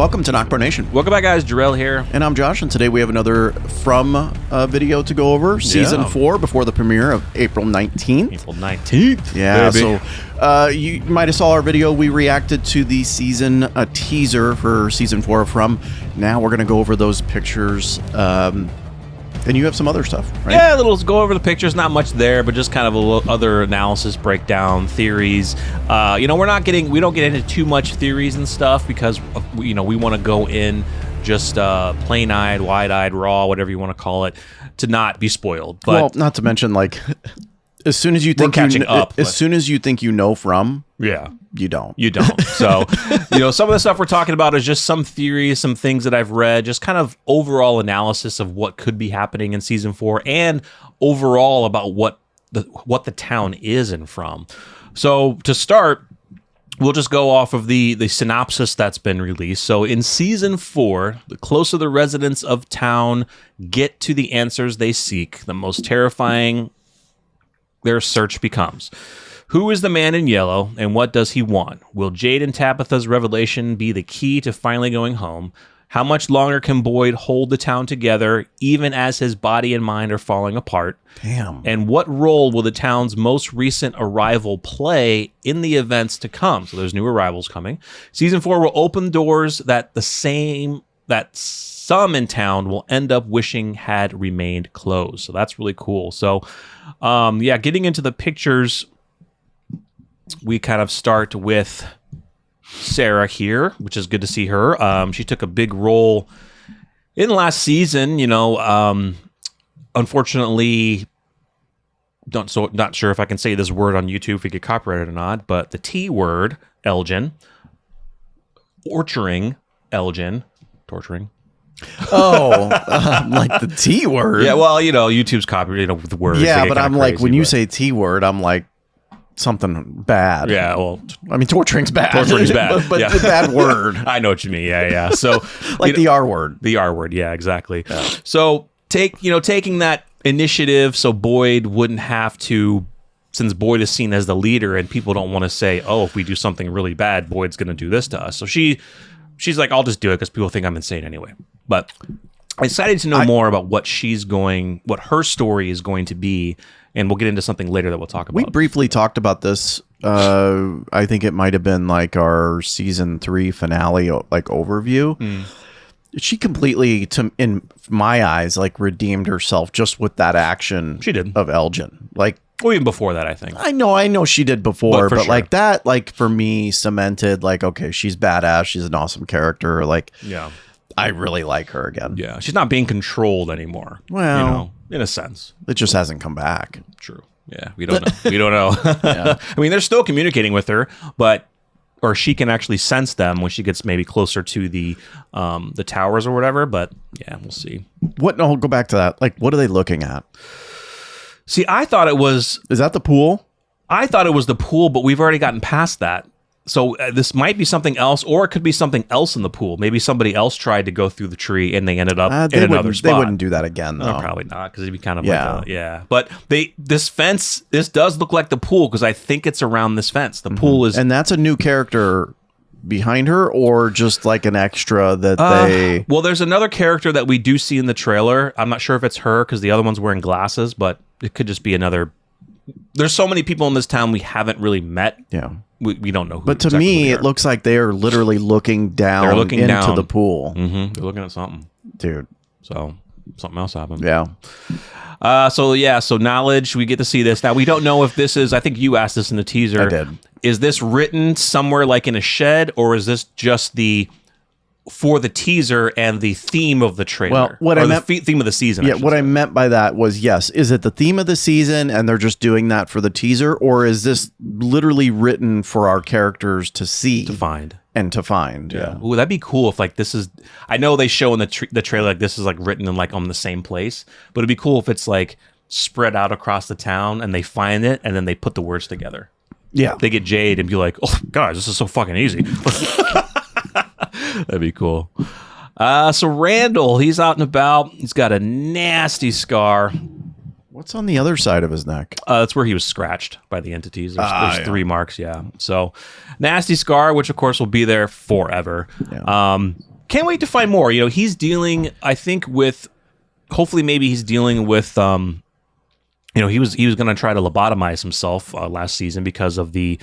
Welcome to NocBro Nation. Welcome back, guys. Jarrell here. And I'm Josh, and today we have another From video to go over. Season 4 before the premiere of April 19th. April 19th. Yeah, baby. So you might have saw our video. We reacted to the season teaser for Season 4 of From. Now we're going to go over those pictures. And you have some other stuff, right? Yeah, let's go over the pictures. Not much there, but just kind of a little other analysis, breakdown, theories. We don't get into too much theories and stuff because we want to go in just plain-eyed, wide-eyed, raw, whatever you want to call it, to not be spoiled. But well, not to mention as soon as you think soon as you think you know From, yeah, you don't. So, some of the stuff we're talking about is just some theories, some things that I've read, just kind of overall analysis of what could be happening in season 4 and overall about what the town is in From. So to start, we'll just go off of the synopsis that's been released. So in season 4, the closer the residents of town get to the answers they seek, the most terrifying their search becomes. Who is the man in yellow, and what does he want? Will Jade and Tabitha's revelation be the key to finally going home? How much longer can Boyd hold the town together, even as his body and mind are falling apart? Damn. And what role will the town's most recent arrival play in the events to come? So there's new arrivals coming. Season 4 will open doors that some in town will end up wishing had remained closed. So that's really cool. So, getting into the pictures, we kind of start with Sarah here, which is good to see her. She took a big role in last season. Unfortunately, not sure if I can say this word on YouTube if we get copyrighted or not, but the T word, Elgin, torturing. Oh, like the T word. Yeah, well, YouTube's copyrighted with the words. Yeah, but I'm like, when you say T word, I'm like, something bad. Yeah, well, I mean, torturing's bad. Torturing's bad, but yeah. The bad word. I know what you mean. Yeah. So, like the R word. The R word. Yeah, exactly. Yeah. So taking that initiative, so Boyd wouldn't have to. Since Boyd is seen as the leader, and people don't want to say, "Oh, if we do something really bad, Boyd's going to do this to us." So she's like, "I'll just do it because people think I'm insane anyway." But I'm excited to know more about what her story is going to be, and we'll get into something later that we'll talk about. We briefly talked about this. I think it might have been like our season 3 finale, overview. She completely, in my eyes, redeemed herself just with that action. She did. Of Elgin, well, even before that, I think. I know she did before, but sure. that, for me, cemented, okay, she's badass. She's an awesome character. Yeah. I really like her again. Yeah, she's not being controlled anymore. Well, in a sense, it just hasn't come back. True. Yeah, we don't know. We don't know. Yeah. I mean, they're still communicating with her, or she can actually sense them when she gets maybe closer to the towers or whatever. But yeah, we'll see. I'll go back to that. What are they looking at? See, I thought it was. Is that the pool? I thought it was the pool, but we've already gotten past that. So this might be something else, or it could be something else in the pool. Maybe somebody else tried to go through the tree and they ended up in another spot. They wouldn't do that again, though. No, probably not, because it'd be kind of But this fence, this does look like the pool because I think it's around this fence. The pool is, and that's a new character behind her, or just an extra that they. Well, there's another character that we do see in the trailer. I'm not sure if it's her because the other one's wearing glasses, but it could just be another. There's so many people in this town we haven't really met. Yeah. We don't know who. But to me, it looks like they are literally looking down into the pool. Mm-hmm. They're looking at something. Dude. So something else happened. Yeah. So knowledge, we get to see this. Now, we don't know if this is, I think you asked this in the teaser. I did. Is this written somewhere in a shed, or is this just for the teaser and the theme of the trailer? Well, theme of the season. Yeah, what I meant by that was, yes, is it the theme of the season and they're just doing that for the teaser, or is this literally written for our characters to see? To find. Yeah. Ooh, that'd be cool if this is, I know they show in the trailer this is written in on the same place, but it'd be cool if it's spread out across the town and they find it and then they put the words together. Yeah. They get Jade and be like, "Oh, guys, this is so fucking easy." That'd be cool. So Randall, he's out and about. He's got a nasty scar. What's on the other side of his neck? That's where he was scratched by the entities. There's 3 marks, yeah. So nasty scar, which of course will be there forever. Yeah. can't wait to find more. You know, he's dealing, I think, with hopefully maybe he's dealing with you know, he was going to try to lobotomize himself last season because of the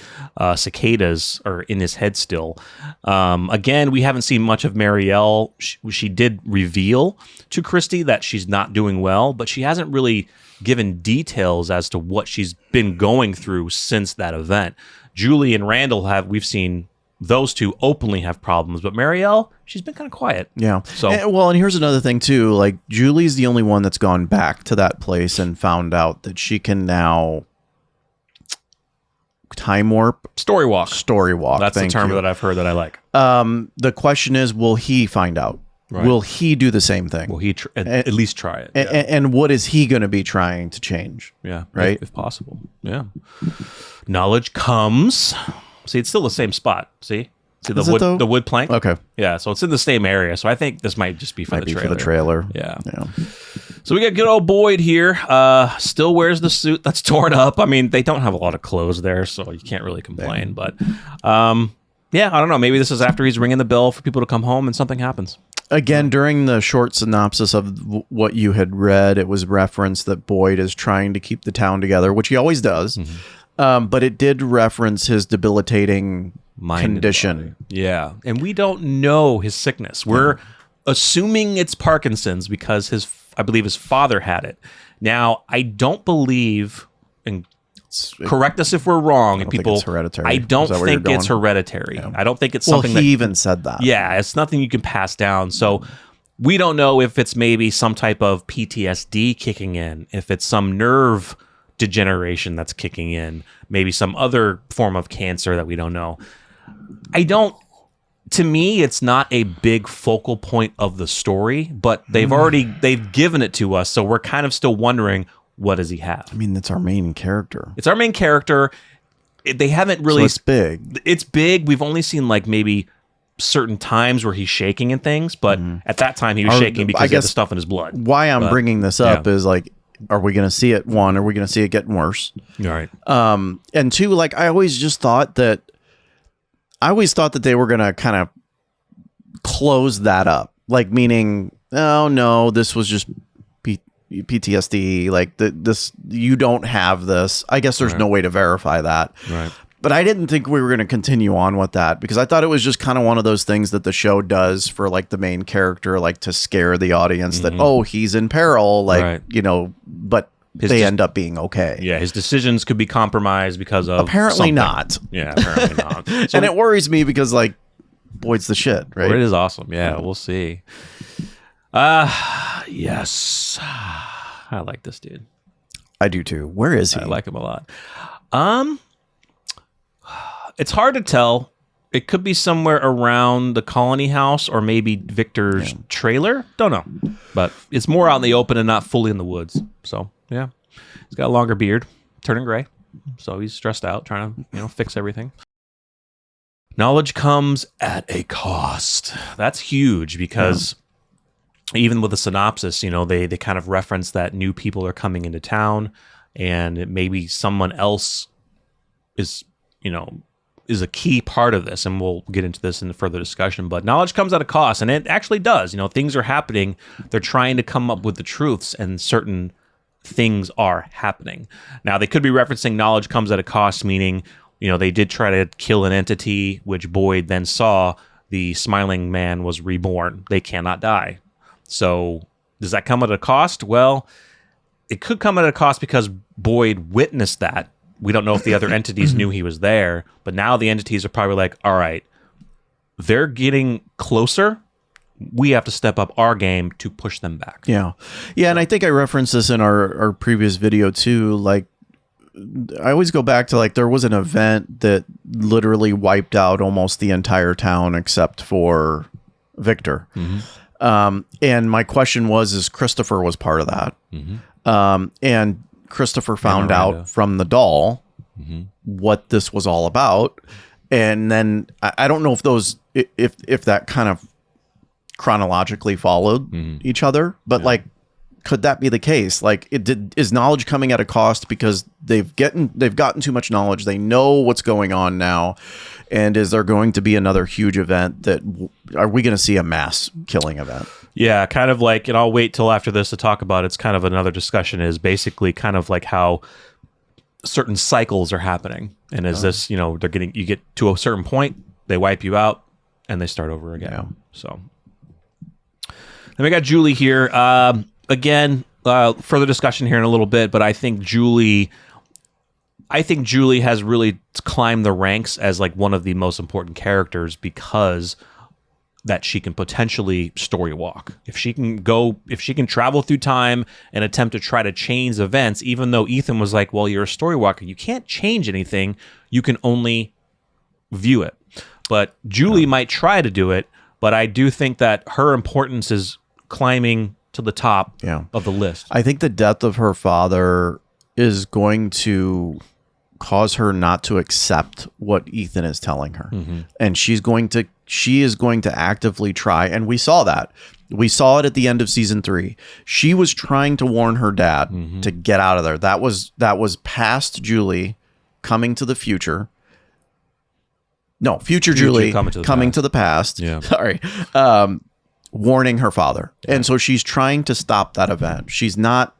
cicadas are in his head still. Again, we haven't seen much of Marielle. She did reveal to Christy that she's not doing well, but she hasn't really given details as to what she's been going through since that event. Julie and Randall we've seen those two openly have problems, but Marielle, she's been kind of quiet. Yeah. So and here's another thing too. Like Julie's the only one that's gone back to that place and found out that she can now time warp. story walk. That's the term that I've heard that I like. The question is, will he find out? Right. Will he do the same thing? Will he at least try it? And what is he going to be trying to change? Yeah. Right. If possible. Yeah. Knowledge comes. See, it's still the same spot. See the wood plank. Okay. Yeah, so it's in the same area. So I think this might just be for the trailer. Yeah. So we got good old Boyd here. Still wears the suit that's torn up. I mean, they don't have a lot of clothes there, so you can't really complain. But yeah, I don't know. Maybe this is after he's ringing the bell for people to come home and something happens. Again, during the short synopsis of what you had read, it was referenced that Boyd is trying to keep the town together, which he always does. But it did reference his debilitating condition. Yeah. And we don't know his sickness. We're assuming it's Parkinson's because I believe his father had it. Now, I don't believe, and correct us if we're wrong, and people, think it's hereditary. I don't think it's hereditary. Yeah. I don't think it's something he even said that. Yeah, it's nothing you can pass down. So we don't know if it's maybe some type of PTSD kicking in, if it's some nerve degeneration that's kicking in, maybe some other form of cancer that we don't know. To me, it's not a big focal point of the story, but they've given it to us, so we're kind of still wondering, what does he have? I mean, it's our main character. It's our main character. They haven't really... So it's big. It's big. We've only seen like maybe certain times where he's shaking and things, but at that time he was shaking because he had the stuff in his blood. Why I'm bringing this up is like, are we going to see it? One, are we going to see it getting worse? All right. And two, like I always thought that they were going to kind of close that up. Like meaning, oh no, this was just PTSD. Like this, you don't have this. I guess there's no way to verify that. Right. But I didn't think we were going to continue on with that because I thought it was just kind of one of those things that the show does for like the main character, like to scare the audience that, oh, he's in peril, like, you know, but they end up being okay. Yeah, his decisions could be compromised because of apparently something. not. Yeah, apparently not. So, and it worries me because like Boyd's the shit, right? Boyd is awesome. Yeah, we'll see. Yes. I like this dude. I do too. Where is he? I like him a lot. It's hard to tell. It could be somewhere around the colony house or maybe Victor's trailer. Don't know. But it's more out in the open and not fully in the woods. So, yeah. He's got a longer beard, turning gray. So he's stressed out, trying to, fix everything. Knowledge comes at a cost. That's huge because even with the synopsis, they kind of reference that new people are coming into town and maybe someone else is a key part of this, and we'll get into this in the further discussion, but knowledge comes at a cost, and it actually does. Things are happening. They're trying to come up with the truths, and certain things are happening. Now, they could be referencing knowledge comes at a cost, meaning, they did try to kill an entity, which Boyd then saw the smiling man was reborn. They cannot die. So does that come at a cost? Well, it could come at a cost because Boyd witnessed that. We don't know if the other entities knew he was there, but now the entities are probably like, all right, they're getting closer. We have to step up our game to push them back. Yeah. Yeah, and I think I referenced this in our previous video too. Like, I always go back to, like, there was an event that literally wiped out almost the entire town except for Victor. And my question is Christopher was part of that. And Christopher found out from the doll what this was all about, and then I don't know if that kind of chronologically followed each other, but like could that be the case? Like, is knowledge coming at a cost because they've gotten too much knowledge? They know what's going on now, and is there going to be another huge event that are we going to see a mass killing event? Yeah, kind of like, and I'll wait till after this to talk about. It's kind of another discussion. Is basically kind of like how certain cycles are happening, and is this you get to a certain point, they wipe you out, and they start over again. Yeah. So then we got Julie here. Again, further discussion here in a little bit, but I think Julie has really climbed the ranks as like one of the most important characters because that she can potentially story walk. If she can travel through time and attempt to try to change events, even though Ethan was like, well, you're a story walker, you can't change anything, you can only view it. But Julie might try to do it, but I do think that her importance is climbing to the top of the list. I think the death of her father is going to cause her not to accept what Ethan is telling her. And she is going to actively try. And we saw that. We saw it at the end of season 3. She was trying to warn her dad to get out of there. That was past Julie coming to the future. No, future Julie coming to the past. Yeah. Sorry. Warning her father. And so she's trying to stop that event. She's not,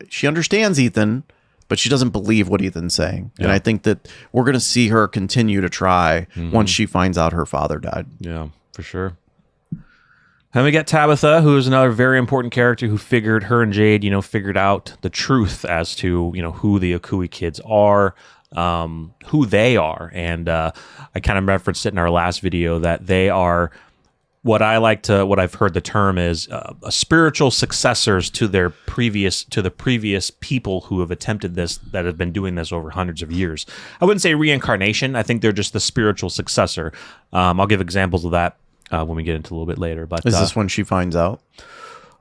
she understands Ethan, but she doesn't believe what Ethan's saying. Yeah. And I think that we're going to see her continue to try once she finds out her father died. Yeah, for sure. And we got Tabitha, who is another very important character who her and Jade, figured out the truth as to, who the Akui kids are, who they are. And I kind of referenced it in our last video that they are what I've heard the term is spiritual successors to the previous people who have attempted this, that have been doing this over hundreds of years. I wouldn't say reincarnation. I think they're just the spiritual successor. I'll give examples of that when we get into a little bit later. But is this when she finds out?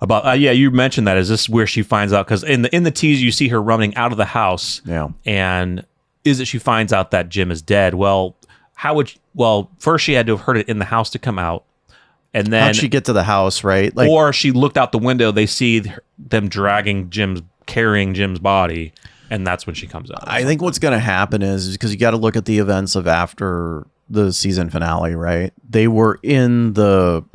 About you mentioned that. Is this where she finds out? Because in the tease you see her running out of the house. Yeah. And is it she finds out that Jim is dead? Well, first she had to have heard it in the house to come out. And then how'd she get to the house, right? Or she looked out the window, they see them carrying Jim's body, and that's when she comes out. I think what's going to happen is because you got to look at the events of after the season finale, right? They were in the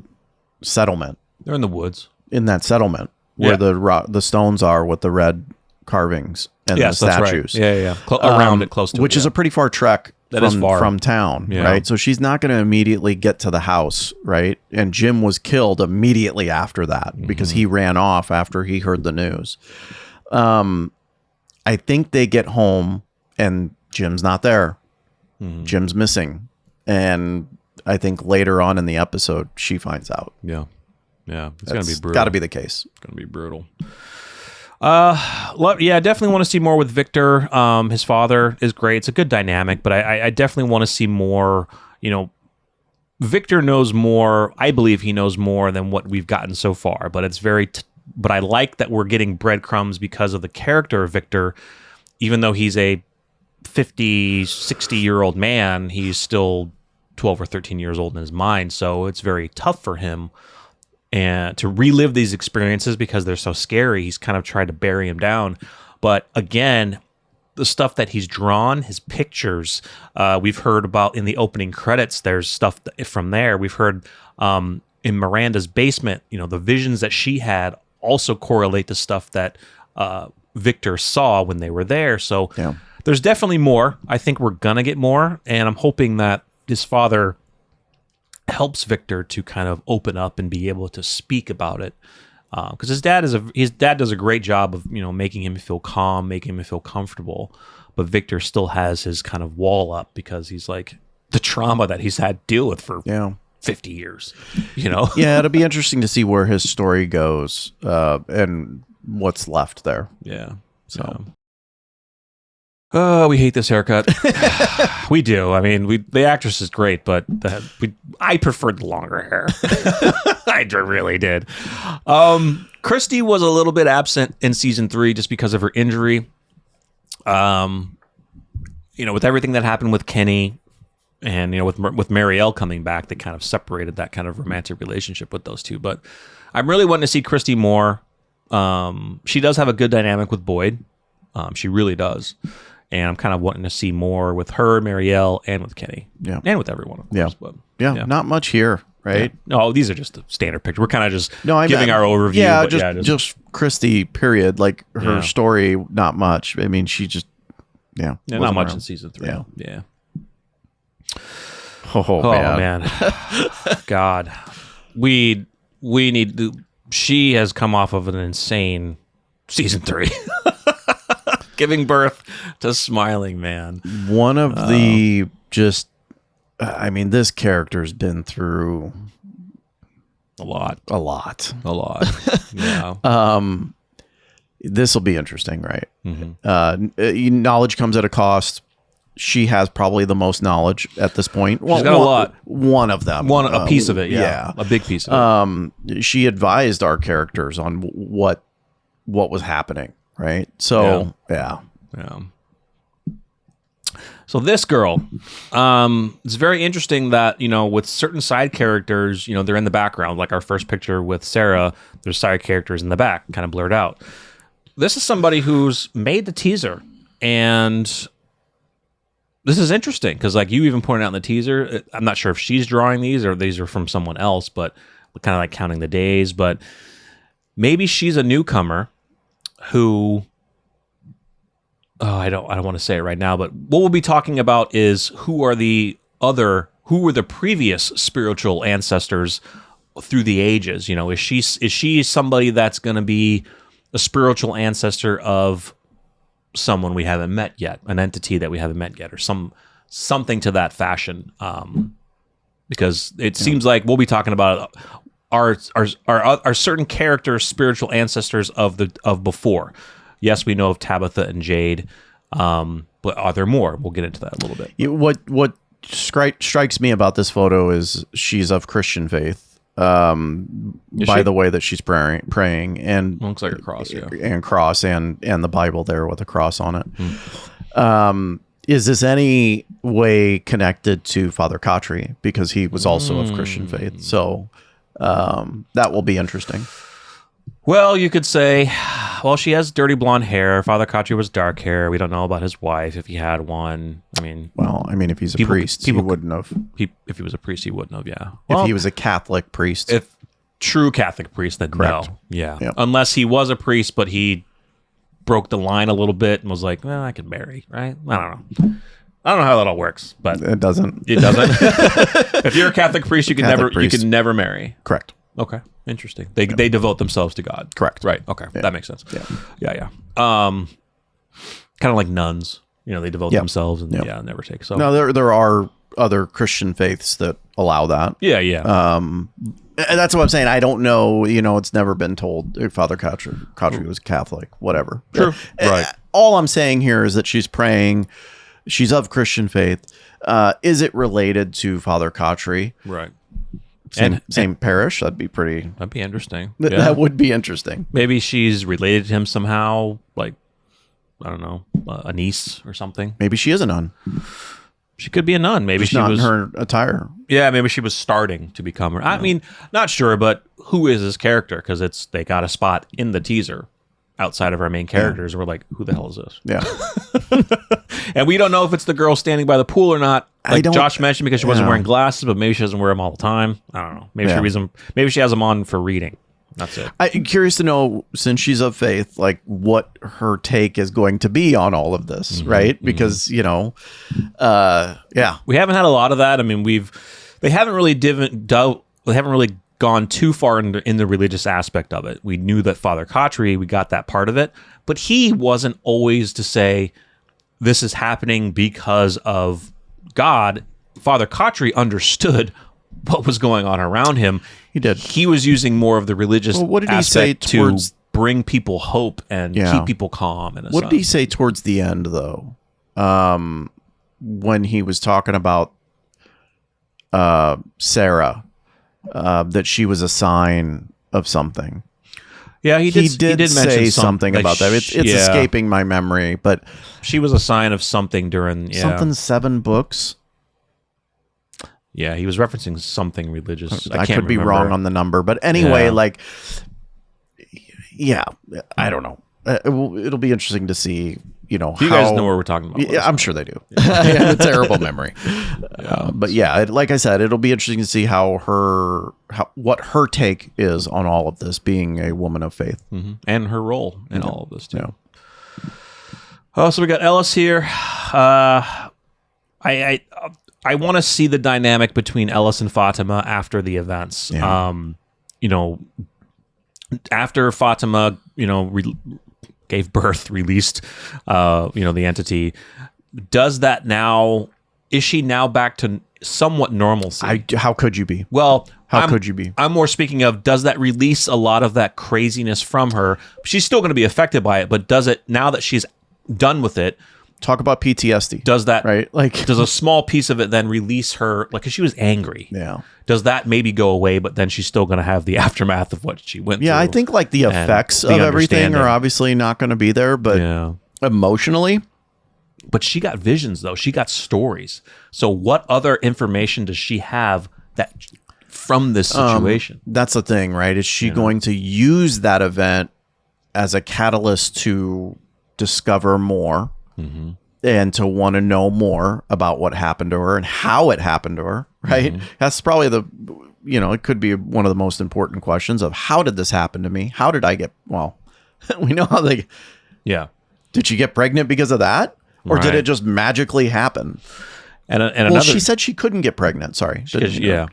settlement. They're in the woods. In that settlement where the stones are with the red carvings and the statues. Right. Yeah. Around it, close to which it. is a pretty far trek. From town, right? So she's not going to immediately get to the house, right? And Jim was killed immediately after that because he ran off after he heard the news. I think they get home and Jim's not there. Jim's missing. And I think later on in the episode, she finds out. Yeah. It's going to be brutal. Got to be the case. It's going to be brutal. Definitely want to see more with Victor. His father is great. It's a good dynamic, but I definitely want to see more. Victor knows more. I believe he knows more than what we've gotten so far, but it's but I like that we're getting breadcrumbs because of the character of Victor. Even though he's a 50, 60-year-old man, he's still 12 or 13 years old in his mind. So it's very tough for him and to relive these experiences because they're so scary. He's kind of tried to bury him down. But again, the stuff that he's drawn, his pictures, we've heard about in the opening credits. There's stuff from there. We've heard in Miranda's basement, the visions that she had also correlate to stuff that Victor saw when they were there. So there's definitely more. I think we're going to get more. And I'm hoping that his father helps Victor to kind of open up and be able to speak about it, because his dad does a great job of making him feel calm, making him feel comfortable, but Victor still has his kind of wall up because he's like the trauma that he's had to deal with for 50 years. Yeah, it'll be interesting to see where his story goes and what's left there. Oh, we hate this haircut. We do. I mean, the actress is great, but I preferred the longer hair. I really did. Christy was a little bit absent in season 3 just because of her injury. With everything that happened with Kenny and, with Marielle coming back, they kind of separated that kind of romantic relationship with those two. But I'm really wanting to see Christy more. She does have a good dynamic with Boyd. She really does. And I'm kind of wanting to see more with her, Marielle, and with Kenny. Yeah. And with everyone, of course. But, yeah, not much here, right? Yeah. No, these are just the standard picture. We're kind of just I giving our overview. Yeah, but just Christy, period. Like, her story, not much. I mean, she just, not much in season 3. Yeah. Oh, man. God. We need to... She has come off of an insane season 3. Giving birth to Smiling Man. One of the just... I mean, this character's been through... A lot. Yeah. This will be interesting, right? Knowledge comes at a cost. She has probably the most knowledge at this point. She's got a lot. One of them. A piece of it, yeah. A big piece of it. She advised our characters on what was happening, right? So, yeah. So this girl, it's very interesting that, with certain side characters, they're in the background. Like our first picture with Sarah, there's side characters in the back, kind of blurred out. This is somebody who's made the teaser, and this is interesting because, like you even pointed out in the teaser, I'm not sure if she's drawing these or these are from someone else, but kind of like counting the days. But maybe she's a newcomer who... I don't want to say it right now, but what we'll be talking about is who were the previous spiritual ancestors through the ages. Is she somebody that's going to be a spiritual ancestor of someone we haven't met yet, an entity that we haven't met yet, or something to that fashion? Because it seems like we'll be talking about are certain characters spiritual ancestors of before. Yes, we know of Tabitha and Jade, but are there more? We'll get into that a little bit. What strikes me about this photo is she's of Christian faith. By the way that she's praying, and looks like a cross, and the Bible there with a cross on it. Is this any way connected to Father Khatri, because he was also of Christian faith? So that will be interesting. Well, you could say, she has dirty blonde hair. Father Khatri was dark hair. We don't know about his wife, if he had one. If he's a priest, he wouldn't have. If he was a priest, he wouldn't have, yeah. If he was a Catholic priest. If true Catholic priest, then correct. No. Yeah. Yep. Unless he was a priest, but he broke the line a little bit and was like, well, I could marry, right? I don't know. I don't know how that all works, but... It doesn't. If you're a Catholic priest, you can never marry. Correct. Okay, interesting. They devote themselves to God. Correct. Right. Okay, that makes sense. Yeah. Kind of like nuns. They devote themselves and never take. So no, there are other Christian faiths that allow that. Yeah. And that's what I'm saying. I don't know. It's never been told if Father Khatri was Catholic. Whatever. True. Right. All I'm saying here is that she's praying. She's of Christian faith. Is it related to Father Khatri? Right. Same parish. That'd be interesting. That would be interesting. Maybe she's related to him somehow, like, I don't know, a niece or something. Maybe she is a nun. She could be a nun. Maybe she not was in her attire. Yeah, maybe she was starting to become her. I mean, not sure, but who is this character? Because they got a spot in the teaser outside of our main characters. We're like, who the hell is this? Yeah. And we don't know if it's the girl standing by the pool or not. Like Josh mentioned, because she wasn't wearing glasses, but maybe she doesn't wear them all the time. I don't know. Maybe she has them on for reading. That's it. I'm curious to know, since she's of faith, like what her take is going to be on all of this, right? Because we haven't had a lot of that. I mean, they haven't really gone too far in the religious aspect of it. We knew that Father Khatri, we got that part of it, but he wasn't always to say this is happening because of God. Father Khatri understood what was going on around him. He did. He was using more of the religious what did he say to bring people hope and keep people calm. What did he say towards the end, though? When he was talking about Sarah, that she was a sign of something. Yeah, he did say something about that. It's escaping my memory, but she was a sign of something during something 7 books. Yeah, he was referencing something religious. I could be wrong on the number, but anyway, like yeah, I don't know. It'll be interesting to see, you know, you guys know what we're talking about. Yeah, I'm sure they do. I have a terrible memory. But yeah, like I said, it'll be interesting to see what her take is on all of this, being a woman of faith. And her role in all of this too. Yeah. Oh, so we got Ellis here. I want to see the dynamic between Ellis and Fatima after the events. Yeah. You know, after Fatima, you know, gave birth, released, you know, the entity. Is she now back to somewhat normalcy? How could you be? Well, how could you be? I'm more speaking of, does that release a lot of that craziness from her? She's still going to be affected by it, but does it, now that she's done with it, talk about PTSD. Does that, right? Like, does a small piece of it then release her? Like, 'cause she was angry. Yeah. Does that maybe go away, but then she's still going to have the aftermath of what she went through? Yeah, I think like the effects of everything are obviously not going to be there, but emotionally. But she got visions, though. She got stories. So what other information does she have that from this situation? That's the thing, right? Is she going to use that event as a catalyst to discover more and to want to know more about what happened to her and how it happened to her, right? That's probably it could be one of the most important questions of, how did this happen to me? How did I get, we know how did she get pregnant because of that? Or did it just magically happen? And she said she couldn't get pregnant. Sorry.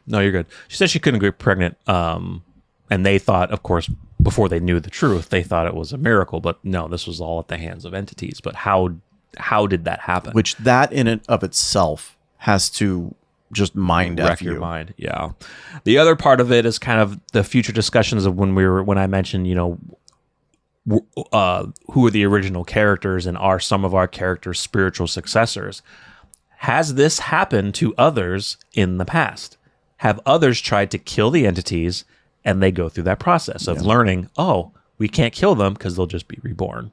No, you're good. She said she couldn't get pregnant. And they thought, of course, before they knew the truth, they thought it was a miracle. But no, this was all at the hands of entities. But how did that happen? Which that in and of itself has to just wreck your mind. Yeah. The other part of it is kind of the future discussions of when I mentioned, you know, who are the original characters and are some of our characters spiritual successors? Has this happened to others in the past? Have others tried to kill the entities and they go through that process of learning, oh, we can't kill them because they'll just be reborn.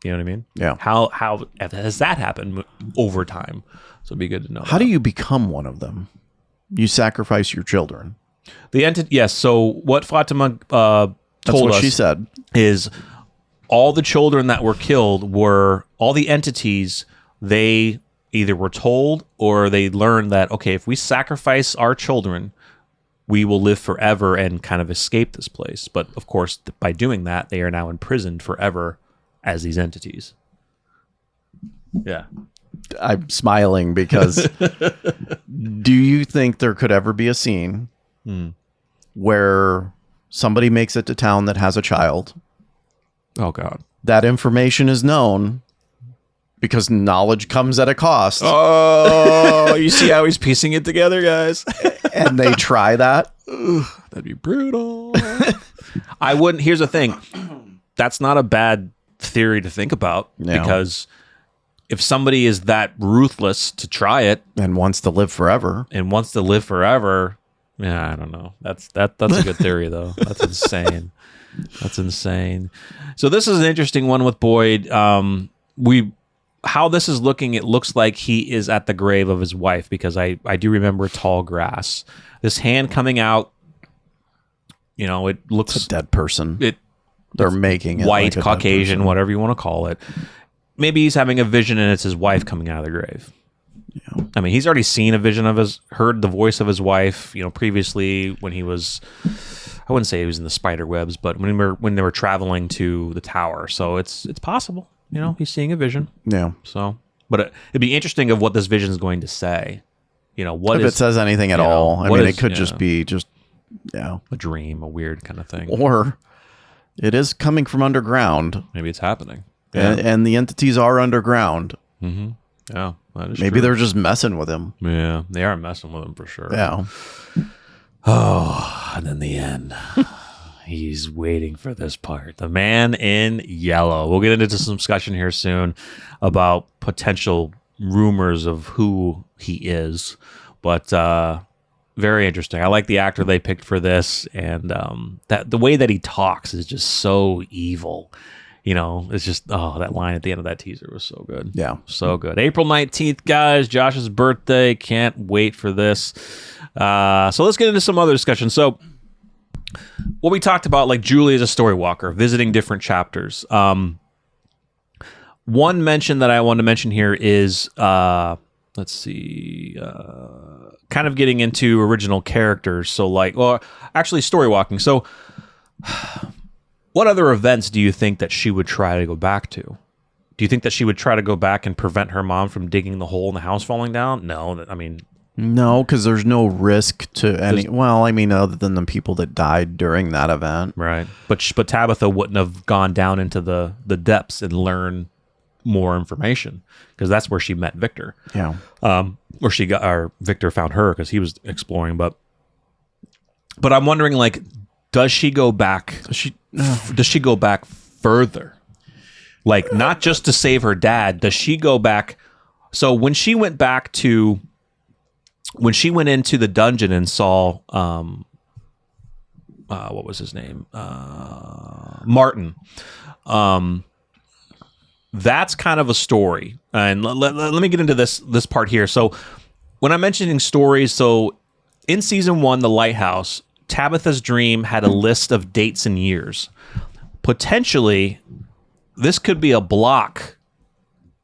You know what I mean? Yeah. How has that happened over time? So it'd be good to know. How do you become one of them? You sacrifice your children. The entity, yes. So what Fatima told us, she said, is all the children that were killed were all the entities. They either were told or they learned that, okay, if we sacrifice our children, we will live forever and kind of escape this place. But of course, by doing that, they are now imprisoned forever as these entities. Yeah. I'm smiling because do you think there could ever be a scene where somebody makes it to town that has a child? Oh, God. That information is known because knowledge comes at a cost. Oh, you see how he's piecing it together, guys? And they try that? That'd be brutal. I wouldn't. Here's the thing. That's not a bad theory to think about because if somebody is that ruthless to try it and wants to live forever, yeah, I don't know. That's a good theory though. That's insane. That's insane. So this is an interesting one with Boyd. How this is looking, it looks like he is at the grave of his wife because I do remember tall grass. This hand coming out, you know, it looks a dead person. They're making it white, like Caucasian, whatever you want to call it. Maybe he's having a vision and it's his wife coming out of the grave. Yeah. I mean, he's already seen a vision of heard the voice of his wife, you know, previously when he was, I wouldn't say he was in the spider webs, but when they were traveling to the tower. So it's possible, you know, he's seeing a vision. Yeah. So, but it'd be interesting of what this vision is going to say. You know, if it says anything at all. I mean, it could just be a dream, a weird kind of thing. Or it is coming from underground. Maybe it's happening. Yeah. And the entities are underground. Mm-hmm. Yeah, that is maybe true. They're just messing with him. Yeah, they are messing with him for sure. Yeah. Oh, and then the end. He's waiting for this part. The man in yellow. We'll get into some discussion here soon about potential rumors of who he is. But very interesting. I like the actor they picked for this, and that the way that he talks is just so evil. You know, it's just, that line at the end of that teaser was so good. Yeah. So good. April 19th, guys, Josh's birthday. Can't wait for this. So let's get into some other discussion. So what we talked about, like Julie is a story walker, visiting different chapters. One mention that I want to mention here is, let's see, kind of getting into original characters. So like, well, actually story walking. So what other events do you think that she would try to go back to? Do you think that she would try to go back and prevent her mom from digging the hole in the house falling down? No, I mean... No, because there's no risk to any... Well, I mean, other than the people that died during that event. Right. But Tabitha wouldn't have gone down into the depths and learned more information, because that's where she met Victor. Yeah. Or Victor found her because he was exploring. But I'm wondering, like, does she go back? Does she go back further? Like, not just to save her dad. Does she go back? So when she went into the dungeon and saw, what was his name? Martin. That's kind of a story. And let me get into this part here. So when I'm mentioning stories, so in season 1, The Lighthouse, Tabitha's dream had a list of dates and years. Potentially, this could be a block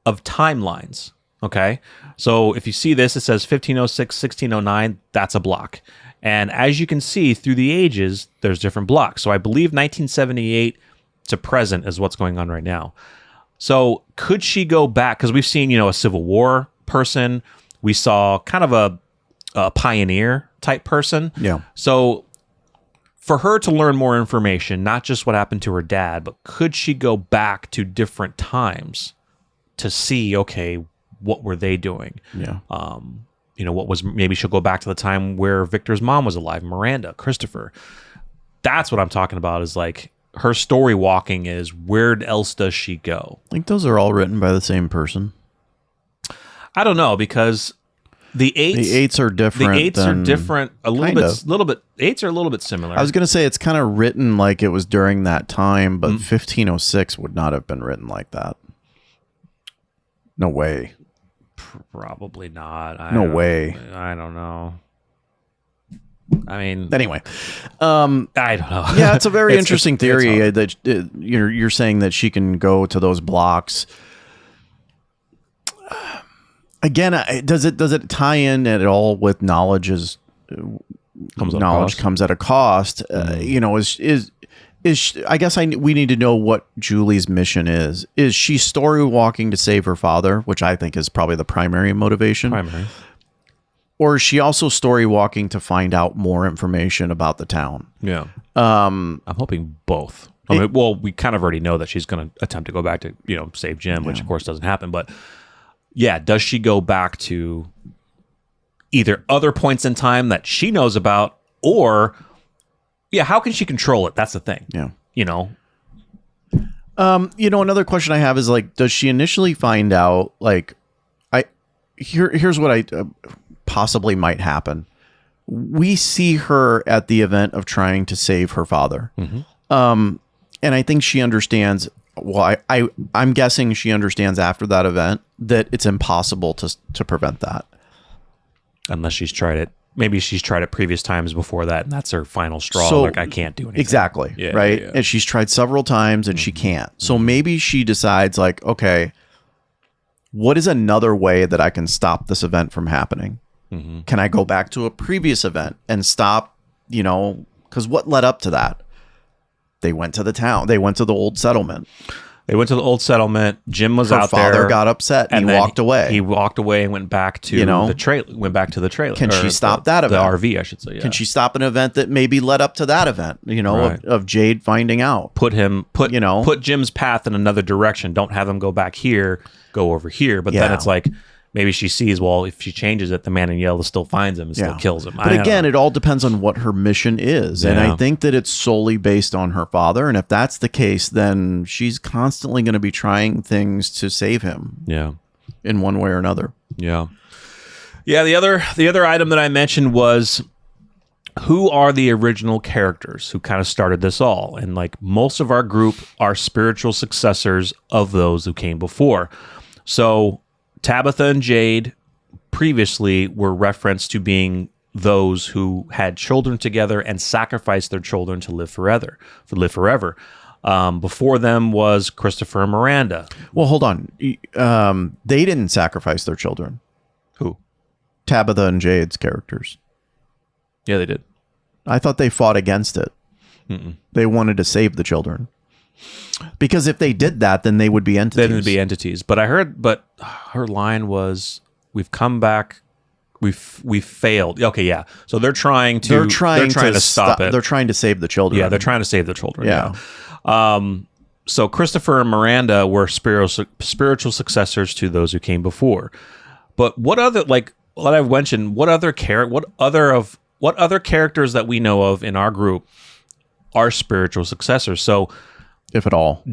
of timelines, okay? So if you see this, it says 1506, 1609, that's a block. And as you can see, through the ages, there's different blocks. So I believe 1978 to present is what's going on right now. So could she go back? Because we've seen, a Civil War person. We saw kind of a pioneer type person. Yeah. So for her to learn more information, not just what happened to her dad, but could she go back to different times to see, okay, what were they doing? Yeah. Maybe she'll go back to the time where Victor's mom was alive, Miranda, Christopher. That's what I'm talking about, is like her story walking is, where else does she go? I think those are all written by the same person. I don't know, because the eights are different. The eights are different a little bit. Eights are a little bit similar. I was going to say it's kind of written like it was during that time, but 1506 would not have been written like that. No way. Probably not. No way. I don't know. I mean, anyway, I don't know. Yeah, it's a very interesting theory that you're saying that she can go to those blocks. Again, does it tie in at all with knowledge comes at a cost? I guess we need to know what Julie's mission is. Is she story walking to save her father, which I think is probably the primary motivation? Or is she also story walking to find out more information about the town? Yeah. I'm hoping both. We kind of already know that she's going to attempt to go back to, save Jim, which of course doesn't happen. But yeah, does she go back to either other points in time that she knows about, or how can she control it? That's the thing. Yeah. Another question I have is, like, does she initially find out, like, here's what I possibly might happen. We see her at the event of trying to save her father. Mm-hmm. And I think she understands, I'm guessing she understands after that event that it's impossible to prevent that. Unless she's tried it. Maybe she's tried it previous times before that, and that's her final straw. So, like, I can't do anything. Exactly. Yeah, right. Yeah. And she's tried several times and she can't. So maybe she decides, like, okay, what is another way that I can stop this event from happening? Mm-hmm. Can I go back to a previous event and stop, because what led up to that? They went to the town. They went to the old settlement. Jim was Her out there. Her father got upset and he walked away. He walked away and went back to the trailer. Can she stop that event? The RV, I should say. Yeah. Can she stop an event that maybe led up to that event? Right. Of Jade finding out. Put Jim's path in another direction. Don't have him go back here. Go over here. But then it's like, maybe she sees, well, if she changes it, the man in yellow still finds him and still kills him. But again, it all depends on what her mission is. Yeah. And I think that it's solely based on her father. And if that's the case, then she's constantly going to be trying things to save him. Yeah. In one way or another. Yeah. Yeah. The other item that I mentioned was, who are the original characters who kind of started this all? And like, most of our group are spiritual successors of those who came before. So Tabitha and Jade previously were referenced to being those who had children together and sacrificed their children to live forever. Before them was Christopher and Miranda. Well, hold on. They didn't sacrifice their children. Who? Tabitha and Jade's characters. Yeah, they did. I thought they fought against it. They wanted to save the children. Because if they did that, then they would be entities. They would be entities. But her line was, "We've come back. We've failed." Okay, yeah. So they're trying to stop it. They're trying to save the children. Yeah, they're trying to save the children. Yeah. So Christopher and Miranda were spiritual successors to those who came before. But what other, like what I've mentioned, what other characters that we know of in our group are spiritual successors? So, if at all.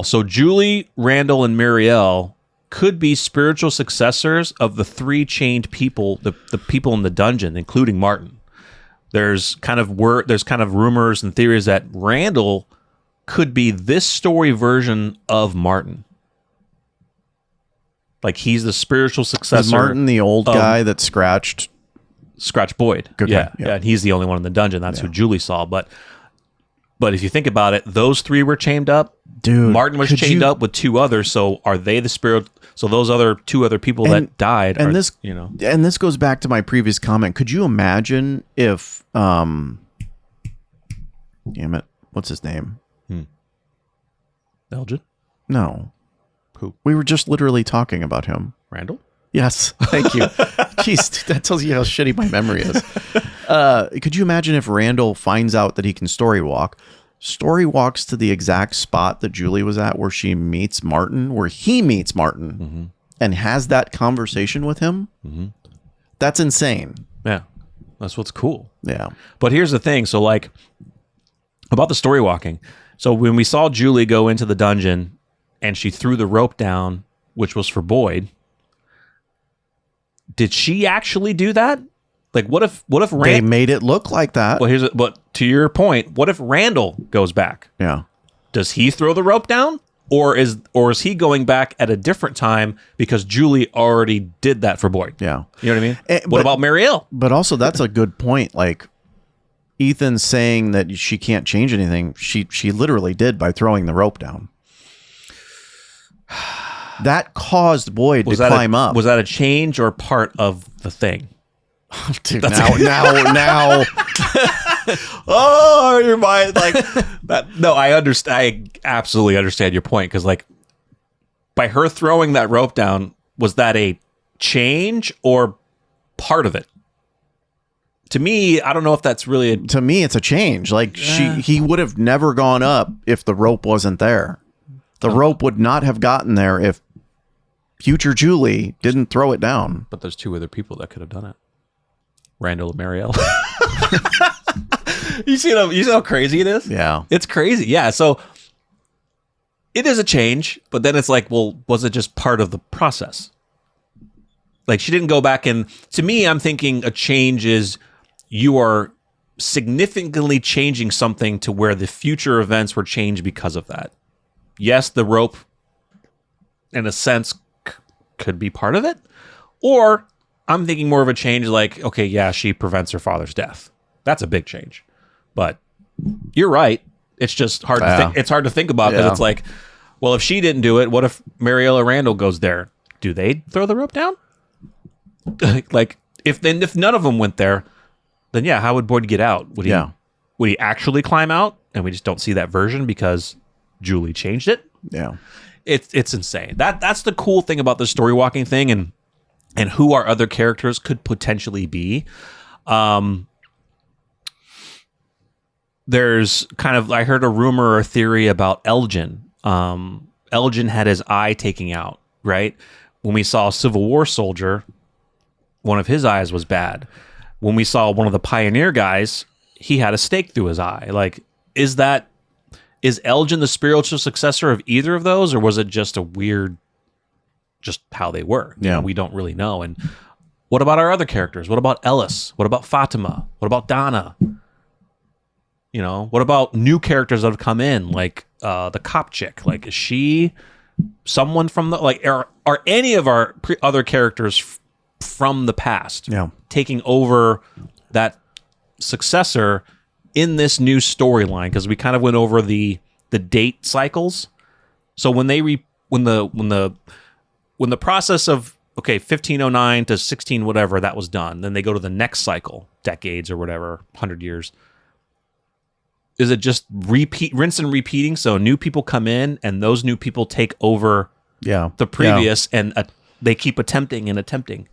So Julie, Randall, and Muriel could be spiritual successors of the 3 chained people, the people in the dungeon, including Martin. There's kind of rumors and theories that Randall could be this story version of Martin. Like he's the spiritual successor. Is Martin the old guy that scratched Boyd? Okay, yeah, and he's the only one in the dungeon. That's who Julie saw. But if you think about it, those 3 were chained up. Dude, Martin was chained up with 2 others. So are they the spirit? So those other 2 other people that died. And this goes back to my previous comment. Could you imagine if, damn it, what's his name? Elgin? No. Who? We were just literally talking about him. Randall? Yes, thank you. Jeez, that tells you how shitty my memory is. Could you imagine if Randall finds out that he can story walks to the exact spot that Julie was at where he meets Martin, and has that conversation with him? That's insane. Yeah, that's what's cool. Yeah. But here's the thing. So like about the story walking. So when we saw Julie go into the dungeon and she threw the rope down, which was for Boyd, did she actually do that? Like, what if they made it look like that? Well, but to your point, what if Randall goes back? Yeah. Does he throw the rope down, or is he going back at a different time because Julie already did that for Boyd? Yeah. You know what I mean? What about Marielle? But also, that's a good point. Like Ethan saying that she can't change anything. She literally did by throwing the rope down. That caused Boyd to climb up. Was that a change or part of the thing? Dude, now. Oh, your mind like that. No, I understand. I absolutely understand your point because, like, by her throwing that rope down, was that a change or part of it? To me, I don't know if that's really. To me, it's a change. Like he would have never gone up if the rope wasn't there. The rope would not have gotten there if future Julie didn't throw it down. But there's 2 other people that could have done it. Randall and Marielle. You see how crazy it is? Yeah. It's crazy. Yeah. So it is a change, but then it's like, well, was it just part of the process? Like she didn't go back and to me, I'm thinking a change is you are significantly changing something to where the future events were changed because of that. Yes, the rope in a sense could be part of it, or I'm thinking more of a change like, okay, yeah, she prevents her father's death. That's a big change. But you're right. It's just hard to think. It's hard to think about because it's like, well, if she didn't do it, what if Marielle or Randall goes there? Do they throw the rope down? Like if none of them went there, then yeah, how would Boyd get out? Would he actually climb out? And we just don't see that version because Julie changed it. Yeah. It's insane. That's the cool thing about the story walking thing and who our other characters could potentially be. There's kind of, I heard a rumor or a theory about Elgin. Elgin had his eye taken out, right? When we saw a Civil War soldier, one of his eyes was bad. When we saw one of the Pioneer guys, he had a stake through his eye. Like, is Elgin the spiritual successor of either of those, or was it just a weird, just how they were? Yeah. We don't really know. And what about our other characters? What about Ellis? What about Fatima? What about Donna? You know, what about new characters that have come in, like the cop chick? Like, is she someone from the, like, are any of our other characters from the past, Yeah. taking over that successor in this new storyline, because we kind of went over the date cycles. So when the process of 1509 to 16 whatever that was done, then they go to the next cycle, decades or whatever, 100 years. Is it just rinse and repeating? So new people come in and those new people take over the previous and they keep attempting.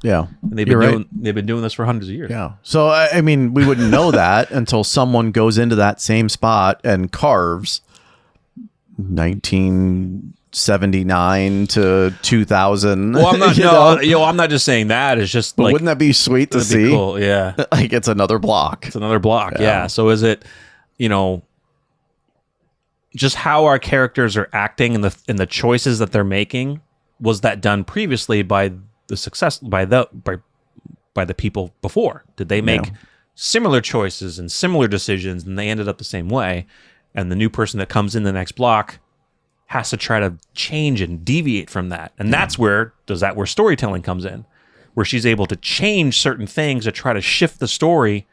Yeah. And they've been doing this for hundreds of years. Yeah. So I mean, we wouldn't know that until someone goes into that same spot and carves 1979 to 2000. Well, I'm not I'm not just saying that. It's just but like, wouldn't that be sweet to see? Cool. Yeah. Like it's another block. It's another block. Yeah. So is it, just how our characters are acting and the choices that they're making? Was that done previously by the people before? Did they make similar choices and similar decisions and they ended up the same way? And the new person that comes in the next block has to try to change and deviate from that. And that's where storytelling comes in, where she's able to change certain things to try to shift the story,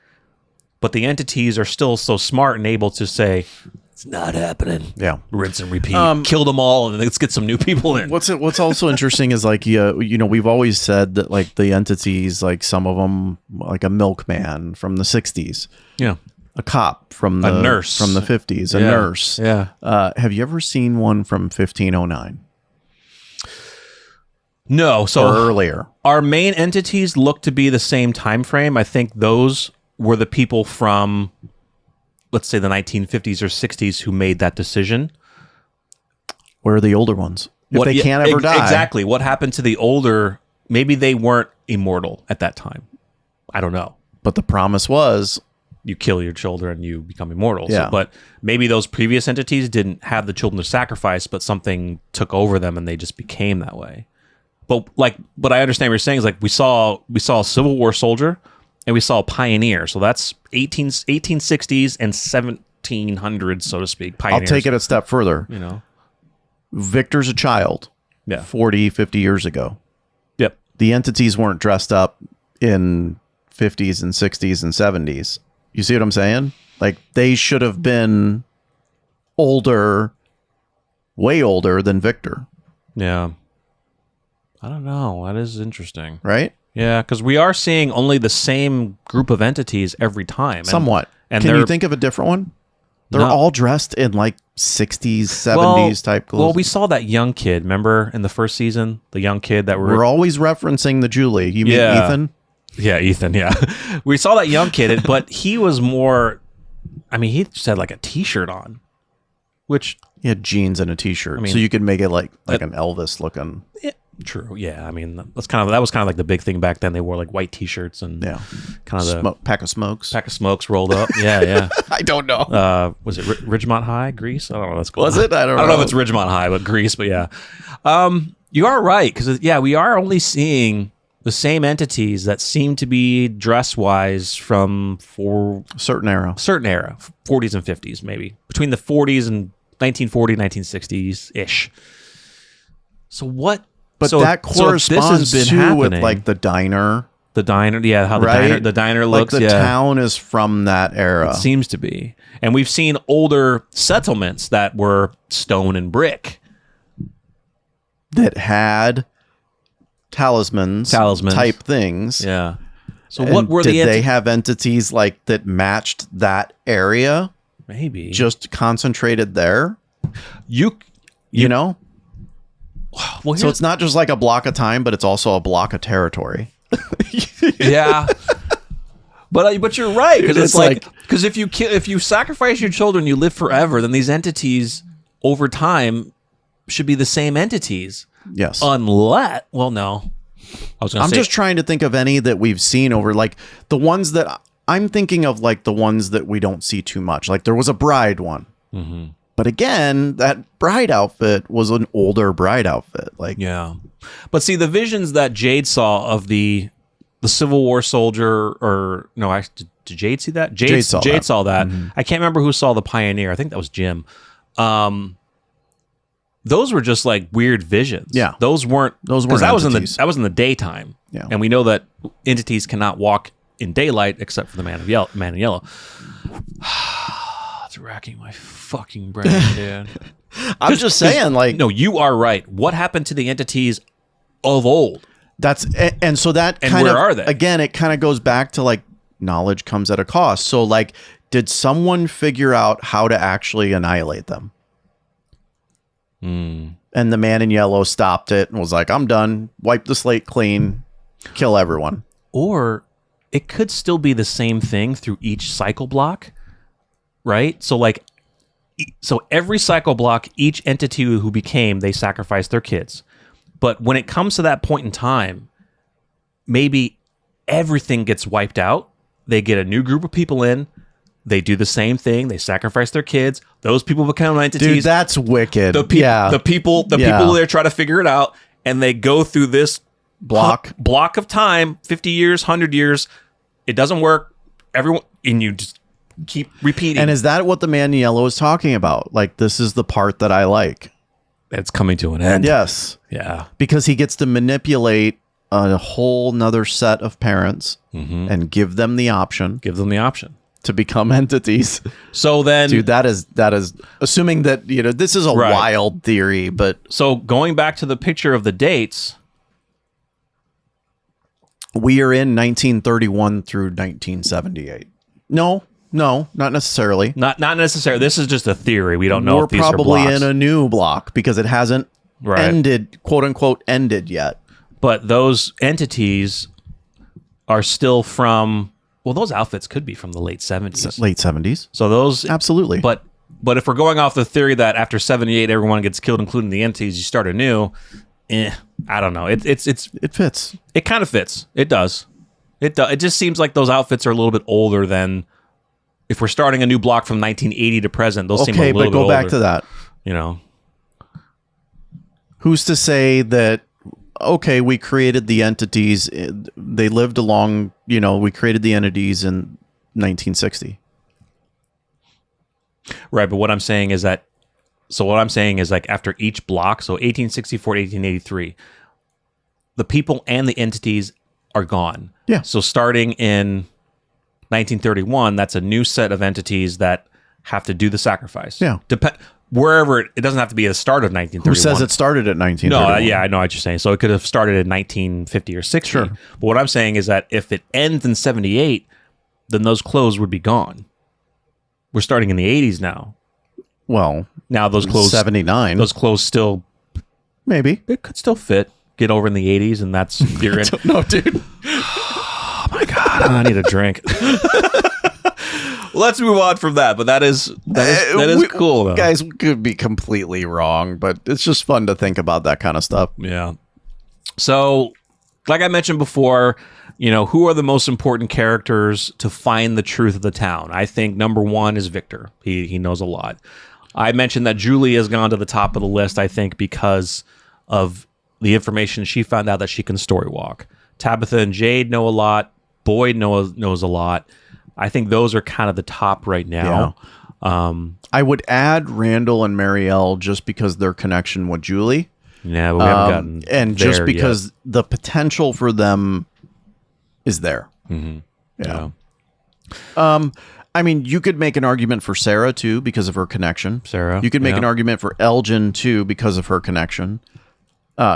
but the entities are still so smart and able to say, it's not happening. Yeah. Rinse and repeat. Kill them all and let's get some new people in. What's also interesting is like, we've always said that like the entities, like some of them, like a milkman from the 60s. Yeah. A cop from a nurse from the 50s, a nurse. Yeah. Have you ever seen one from 1509? No. So or earlier. Our main entities look to be the same time frame. I think those were the people from, let's say, the 1950s or 60s who made that decision. Where are the older ones? If they can't ever die. Exactly. What happened to the older? Maybe they weren't immortal at that time. I don't know. But the promise was, you kill your children and you become immortal. Yeah. So, but maybe those previous entities didn't have the children to sacrifice, but something took over them and they just became that way. But I understand what you're saying is like we saw a Civil War soldier and we saw a pioneer. So that's 1860s and 1700s, so to speak. Pioneers. I'll take it a step further. Victor's a child. Yeah. 40, 50 years ago. Yep. The entities weren't dressed up in 50s and 60s and 70s. You see what I'm saying? Like they should have been older, way older than Victor. Yeah. I don't know. That is interesting. Right? Yeah, because we are seeing only the same group of entities every time. Somewhat. And can you think of a different one? They're all dressed in like 60s, 70s type clothes. Well, we saw that young kid, remember, in the first season? The young kid that we're always referencing the Julie. You mean Ethan? Yeah, Ethan, yeah. We saw that young kid, but he was more, he just had like a t-shirt on, which... He had jeans and a t-shirt, so you could make it like an Elvis looking... True. Yeah. that was kind of like the big thing back then. They wore like white t-shirts and kind of the pack of smokes rolled up. Yeah. I don't know. Was it Ridgemont High, Greece? I don't know. That's cool. Was it? I don't know. I don't know if it's Ridgemont High, but Greece. But yeah, you are right because we are only seeing the same entities that seem to be dress wise from certain era, 40s and 50s, maybe between the 40s and 1940, 1960s ish. So what? But that corresponds to with like the diner. The diner, yeah, how the diner looks. Like the town is from that era. It seems to be. And we've seen older settlements that were stone and brick. That had talismans type things. Yeah. So what were did they have entities like that matched that area? Maybe. Just concentrated there? You know? Well, so it's not just like a block of time, but it's also a block of territory. Yeah, but you're right because it's like because if you sacrifice your children, you live forever. Then these entities over time should be the same entities. Yes, unless no, I'm just trying to think of any that we've seen over like the ones that I'm thinking of, like the ones that we don't see too much. Like there was a bride one. Mm-hmm. But again, that bride outfit was an older bride outfit. Like, yeah. But see, the visions that Jade saw of the Civil War soldier, or no, did Jade see that? Jade saw that. Mm-hmm. I can't remember who saw the pioneer. I think that was Jim. those were just like weird visions. Yeah. Those weren't Those that was entities. that was in the daytime. Yeah. And we know that entities cannot walk in daylight except for the man in yellow. It's racking my fucking brain, dude. I'm just saying, like, no, you are right. What happened to the entities of old? and so that And kind where of, are they? again, it kind of goes back to like knowledge comes at a cost. So like, did someone figure out how to actually annihilate them? And the man in yellow stopped it and was like, I'm done. Wipe the slate clean. Kill everyone. Or it could still be the same thing through each cycle block, right? So like, so every cycle block, each entity who became, they sacrificed their kids. But when it comes to that point in time, maybe everything gets wiped out. They get a new group of people in. They do the same thing. They sacrifice their kids. Those people become entities. Dude, that's wicked. The people there try to figure it out, and they go through this block of time, 50 years, 100 years. It doesn't work. Everyone, and you just keep repeating. And is that what the man in yellow is talking about? Like, this is the part that I like. It's coming to an end. Yes. Yeah. Because he gets to manipulate a whole nother set of parents and give them the option. Give them the option To become entities. So then, Dude, that is assuming that, this is a Right. wild theory, but so going back to the picture of the dates, we are in 1931 through 1978. No, not necessarily. not necessarily. This is just a theory. We don't know We're if these probably are blocks. in a new block because it hasn't Right. ended, quote unquote, ended yet. But those entities are still from, well, those outfits could be from the late 70s. Late 70s. So those, Absolutely. but if we're going off the theory that after 78 everyone gets killed, including the entities, you start anew. I don't know. It fits. It kind of fits. It does. It just seems like those outfits are a little bit older than if we're starting a new block from 1980 to present. Those seem a Okay, little but bit go back older, to that. You know, Who's to say that, okay, we created the entities, they lived along, we created the entities in 1960. right? But what I'm saying is that, like after each block, so 1864 to 1883, the people and the entities are gone. Yeah. So starting in 1931, that's a new set of entities that have to do the sacrifice. Yeah. Wherever it doesn't have to be the start of 1931. Who says it started at 1931? No, yeah, I know what you're saying. So it could have started in 1950 or 60. Sure. But what I'm saying is that if it ends in 78, then those clothes would be gone. We're starting in the 80s now. Well, Now those clothes, 79. those clothes still, Maybe. it could still fit. Get over in the 80s, and that's you're in. No, dude. Oh my god, I need a drink. Let's move on from that. But that is cool, though. Guys, we could be completely wrong, but it's just fun to think about that kind of stuff. Yeah. So, like I mentioned before, who are the most important characters to find the truth of the town? I think number one is Victor. He knows a lot. I mentioned that Julie has gone to the top of the list, I think, because of the information she found out that she can story walk. Tabitha and Jade know a lot. Boyd knows a lot. I think those are kind of the top right now. I would add Randall and Marielle just because their connection with Julie. Yeah, but we haven't gotten and there just because yet. the potential for them is there. Yeah. I mean, you could make an argument for Sarah too because of her connection. Sarah, You could make yeah. an argument for Elgin too because of her connection.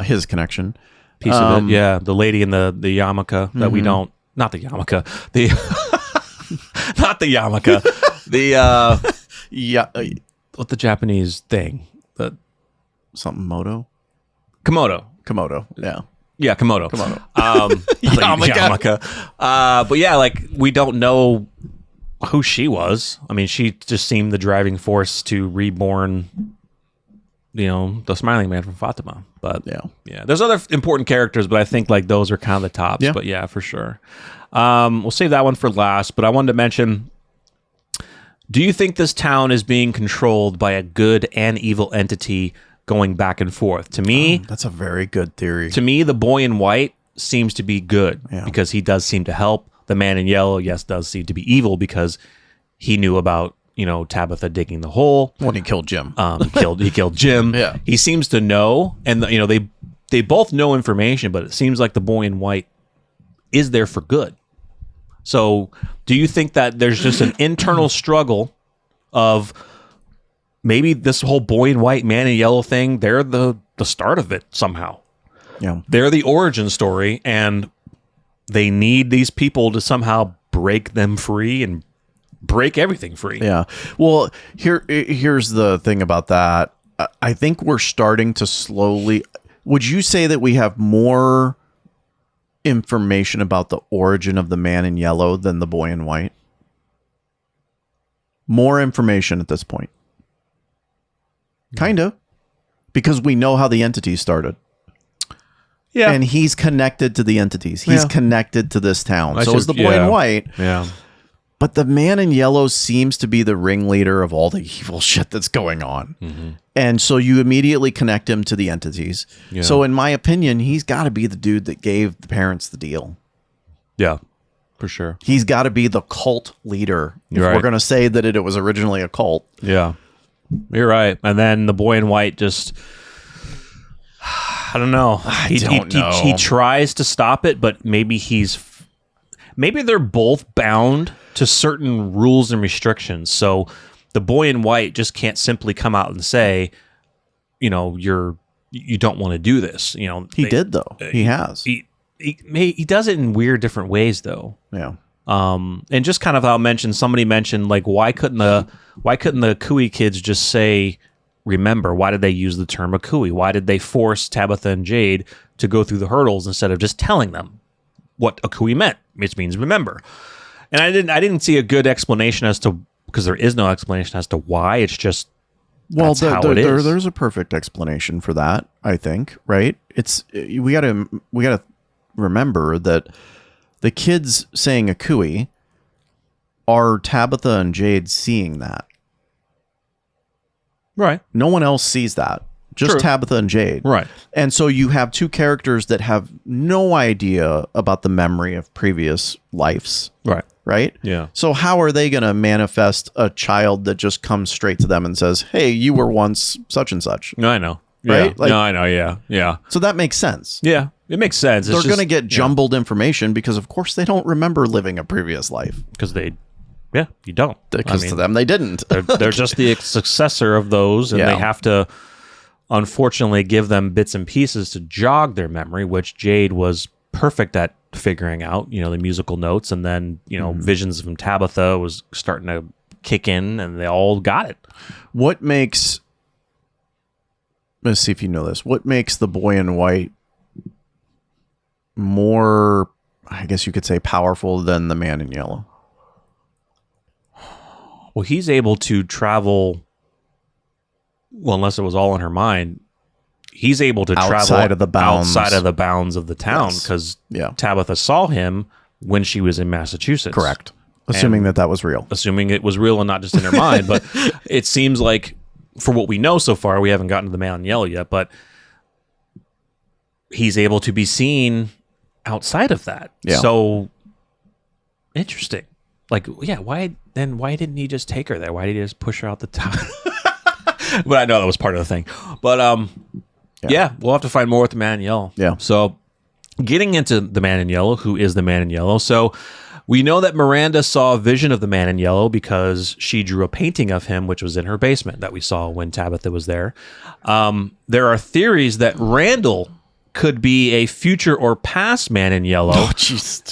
His connection. Piece of it, yeah. The lady in the yarmulke that we don't, not the yarmulke, not the yarmulke, the Yeah. what the Japanese thing, the Something Moto? Komodo. Yeah. Yeah, Komodo. Yarmulke. Yarmulke. But yeah, like we don't know who she was. I mean, she just seemed the driving force to reborn, the smiling man from Fatima. But yeah, there's other important characters, but I think like those are kind of the tops. Yeah. But yeah, for sure. We'll save that one for last. But I wanted to mention: do you think this town is being controlled by a good and evil entity going back and forth? To me, That's a very good theory. to me, the boy in white seems to be good Yeah. because he does seem to help. The man in yellow, yes, does seem to be evil because he knew about Tabitha digging the hole. When he killed Jim. He killed Jim. Yeah. He seems to know, and they both know information, but it seems like the boy in white is there for good. So, do you think that there's just an internal struggle of maybe this whole boy in white, man in yellow thing? They're the start of it somehow. Yeah, they're the origin story, and they need these people to somehow break them free and break everything free. Yeah. Well, here's the thing about that. I think we're starting to slowly. Would you say that we have more information about the origin of the man in yellow than the boy in white? More information at this point. Kind of. Because we know how the entities started. Yeah. And he's connected to the entities. He's connected to this town. So is the boy in white. Yeah. But the man in yellow seems to be the ringleader of all the evil shit that's going on. Mm-hmm. And so you immediately connect him to the entities. Yeah. So in my opinion, he's got to be the dude that gave the parents the deal. Yeah, for sure. He's got to be the cult leader. If right. We're going to say that it was originally a cult. Yeah, you're right. And then the boy in white just... I don't know. He tries to stop it, but maybe they're both bound to certain rules and restrictions. So the boy in white just can't simply come out and say, you don't want to do this. He did though. He has. He does it in weird different ways though. Yeah. And just kind of somebody mentioned like why couldn't the Cooey kids just say remember? Why did they use the term a Cooey? Why did they force Tabitha and Jade to go through the hurdles instead of just telling them what a Cooey meant, which means remember? And I didn't see a good explanation because there is no explanation as to why. It's just that's how it is. There's a perfect explanation for that, I think, right? We gotta remember that the kids saying a Cooey are Tabitha and Jade seeing that. Right. No one else sees that. Just True. Tabitha and Jade. Right. And so you have two characters that have no idea about the memory of previous lives. Right. Right? Yeah. So how are they going to manifest a child that just comes straight to them and says, hey, you were once such and such? No, I know. Right? Yeah. No, I know. Yeah. Yeah. So that makes sense. Yeah. It makes sense. They're going to get jumbled information because, of course, they don't remember living a previous life. Because you don't. Because to them, they didn't. they're just the successor of those, and they have to, unfortunately, give them bits and pieces to jog their memory, which Jade was perfect at figuring out, the musical notes, and then, visions from Tabitha was starting to kick in, and they all got it. Let's see if you know this. What makes the boy in white more, I guess you could say, powerful than the man in yellow? Well, he's able to travel. Well, unless it was all in her mind, he's able to travel outside of the bounds of the town because Tabitha saw him when she was in Massachusetts. Correct. Assuming that was real. Assuming it was real and not just in her mind. But it seems like, for what we know so far, we haven't gotten to the man in yellow yet, but he's able to be seen outside of that. Yeah. So interesting. Like, why didn't he just take her there? Why did he just push her out the top? But I know that was part of the thing. But we'll have to find more with the man in yellow. Yeah. So getting into the man in yellow, who is the man in yellow? So we know that Miranda saw a vision of the man in yellow because she drew a painting of him, which was in her basement that we saw when Tabitha was there. There are theories that Randall could be a future or past man in yellow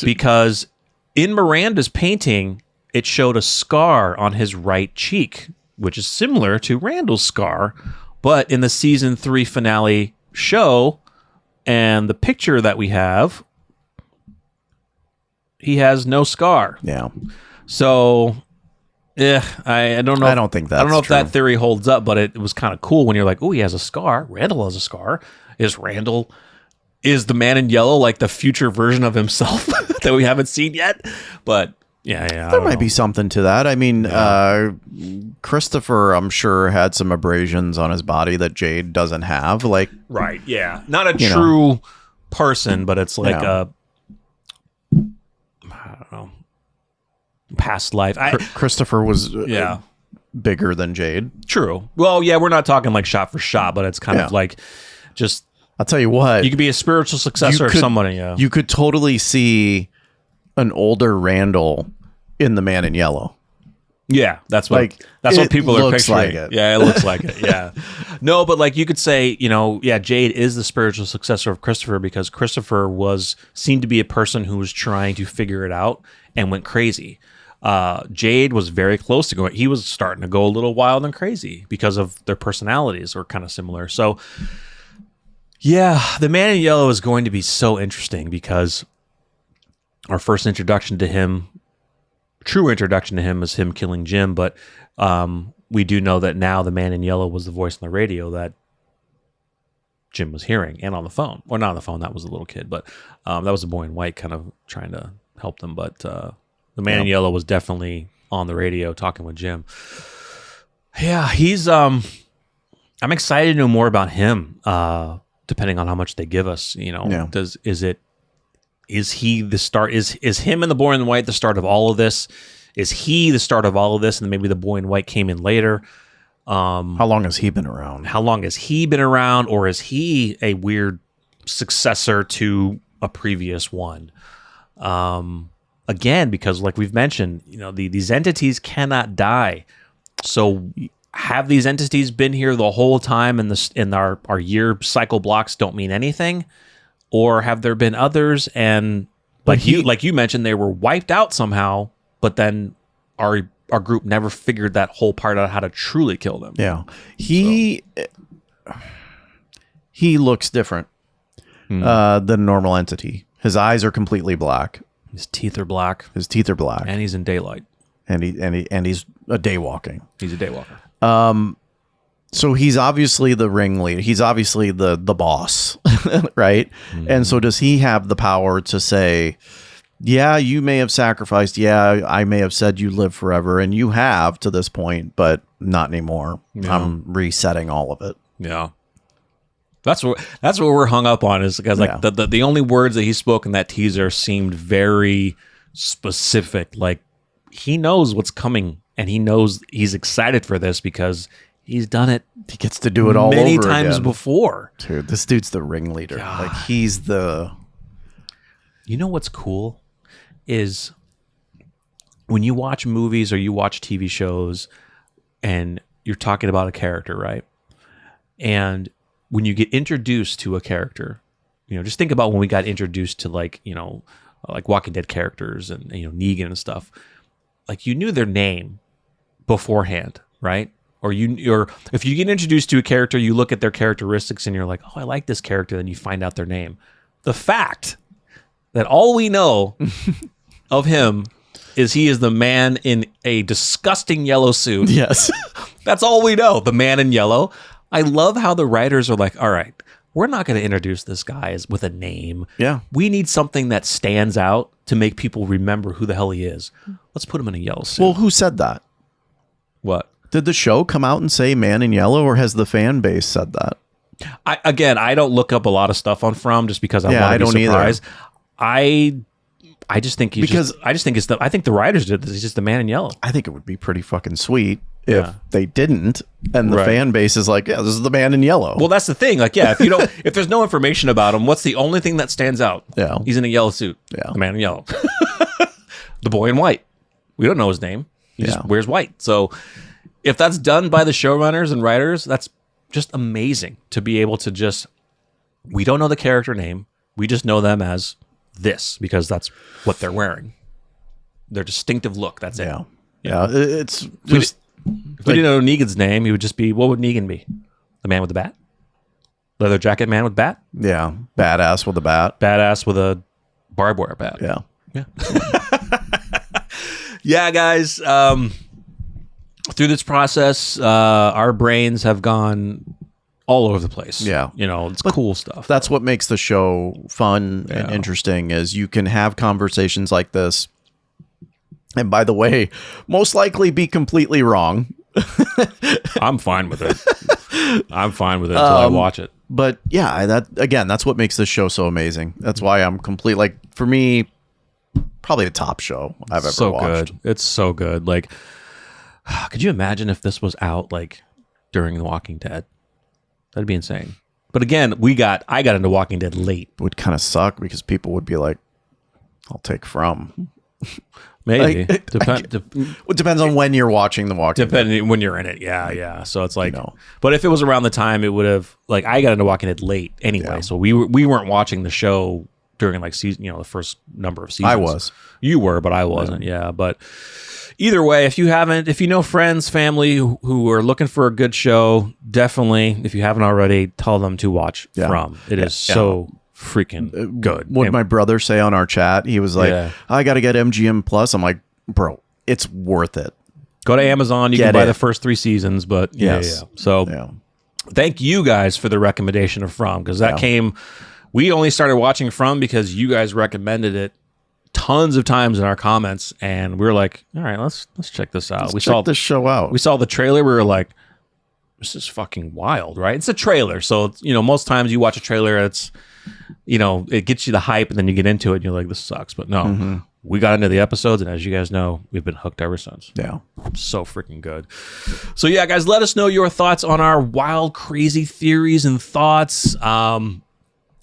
because in Miranda's painting, it showed a scar on his right cheek, which is similar to Randall's scar. But in the season 3 finale show and the picture that we have, he has no scar. Yeah. So, I don't know. I don't think that's I don't know true. if that theory holds up, but it was kind of cool when you're like, oh, he has a scar. Randall has a scar. Is the man in yellow like the future version of himself that we haven't seen yet? But there might be something to that. I mean, Christopher, I'm sure, had some abrasions on his body that Jade doesn't have. Like, right? Yeah, not a true person, but it's like a I don't know, past life. Christopher was bigger than Jade. True. Well, yeah, we're not talking like shot for shot, but it's kind of like just. I'll tell you what. You could be a spiritual successor of somebody. Yeah. You could totally see an older Randall in The Man in Yellow. Yeah, that's what people are picturing. Like it. Yeah, it looks like it. Yeah. No, but like you could say, Jade is the spiritual successor of Christopher because Christopher seemed to be a person who was trying to figure it out and went crazy. Jade was very close to going. He was starting to go a little wild and crazy because of their personalities were kind of similar. So, yeah, The Man in Yellow is going to be so interesting because our first introduction to him. True introduction to him is him killing Jim, but we do know that now the Man in Yellow was the voice on the radio that Jim was hearing and on the phone. Or not on the phone, that was a little kid, but that was the boy in white kind of trying to help them. But the Man in Yellow was definitely on the radio talking with Jim. Yeah, he's I'm excited to know more about him, depending on how much they give us. Is he the start? Is him and the boy in white the start of all of this? Is he the start of all of this? And then maybe the boy in white came in later. How long has he been around? Or is he a weird successor to a previous one? Again, because like we've mentioned, these entities cannot die. So have these entities been here the whole time and our year cycle blocks don't mean anything? Or have there been others and like you mentioned, they were wiped out somehow, but then our group never figured that whole part out how to truly kill them. Yeah. He looks different than a normal entity. His eyes are completely black. His teeth are black. And he's in daylight. And he's a daywalking. He's a daywalker. So he's obviously the ringleader. He's obviously the boss, right? Mm-hmm. And so does he have the power to say, yeah, you may have sacrificed. Yeah, I may have said you live forever. And you have to this point, but not anymore. Yeah. I'm resetting all of it. Yeah. That's what we're hung up on is because the only words that he spoke in that teaser seemed very specific. Like he knows what's coming and he knows he's excited for this because he's done it. He gets to do it all many over times again. Before. Dude, this dude's the ringleader. God. Like he's the. You know what's cool is when you watch movies or you watch TV shows and you're talking about a character, right? And when you get introduced to a character, just think about when we got introduced to like Walking Dead characters and Negan and stuff. Like you knew their name beforehand, right? Or if you get introduced to a character, you look at their characteristics and you're like, oh, I like this character. Then you find out their name. The fact that all we know of him is he is the man in a disgusting yellow suit. Yes. That's all we know. The man in yellow. I love how the writers are like, all right, we're not going to introduce this guy with a name. Yeah. We need something that stands out to make people remember who the hell he is. Let's put him in a yellow suit. Well, who said that? What? Did the show come out and say Man in Yellow, or has the fan base said that? I don't look up a lot of stuff on From just because I want to be surprised. Either. I just think I think the writers did this. He's just the Man in Yellow. I think it would be pretty fucking sweet if they didn't, and the fan base is like, yeah, this is the Man in Yellow. Well, that's the thing. Like, yeah, if there's no information about him, what's the only thing that stands out? Yeah, he's in a yellow suit. Yeah, the Man in Yellow. The boy in white. We don't know his name. He just wears white. So if that's done by the showrunners and writers, that's just amazing to be able to we don't know the character name. We just know them as this because that's what they're wearing. Their distinctive look. That's it. Yeah. It's just. If we didn't know Negan's name, he would just be, what would Negan be? The man with the bat? Leather jacket man with bat? Yeah. Badass with a bat. Badass with a barbed wire bat. Yeah. Yeah, guys. Through this process, our brains have gone all over the place. Yeah. It's cool stuff. That's what makes the show fun and interesting is you can have conversations like this. And by the way, most likely be completely wrong. I'm fine with it. Until I watch it. But yeah, that's what makes this show so amazing. That's why I'm for me, probably the top show I've ever watched. Good. It's so good. Like, Could you imagine if this was out like during The Walking Dead? That'd be insane. But again, I got into Walking Dead late. It would kind of suck because people would be like, I'll take From. Maybe. It depends on when you're watching The Walking Dead. Depending when you're in it. Yeah. So it's like, but if it was around the time, it would have, like, I got into Walking Dead late anyway. Yeah. So we weren't watching the show during like season, the first number of seasons. I was. You were, but I wasn't. Yeah. But either way, if you know friends, family who are looking for a good show, definitely, if you haven't already, tell them to watch From. It is so freaking good. What my brother say on our chat, he was like, I got to get MGM Plus. I'm like, bro, it's worth it. Go to Amazon. You can buy the first 3 seasons, but So thank you guys for the recommendation of From, because that came, we only started watching From because you guys recommended it tons of times in our comments, and we were like, all right, let's check this out. Check this show out. We saw the trailer. We were like, this is fucking wild, right? It's a trailer. So, it's, most times you watch a trailer, it's, it gets you the hype, and then you get into it and you're like, this sucks. But no, we got into the episodes, and as you guys know, we've been hooked ever since. Yeah. So freaking good. So yeah, guys, let us know your thoughts on our wild, crazy theories and thoughts.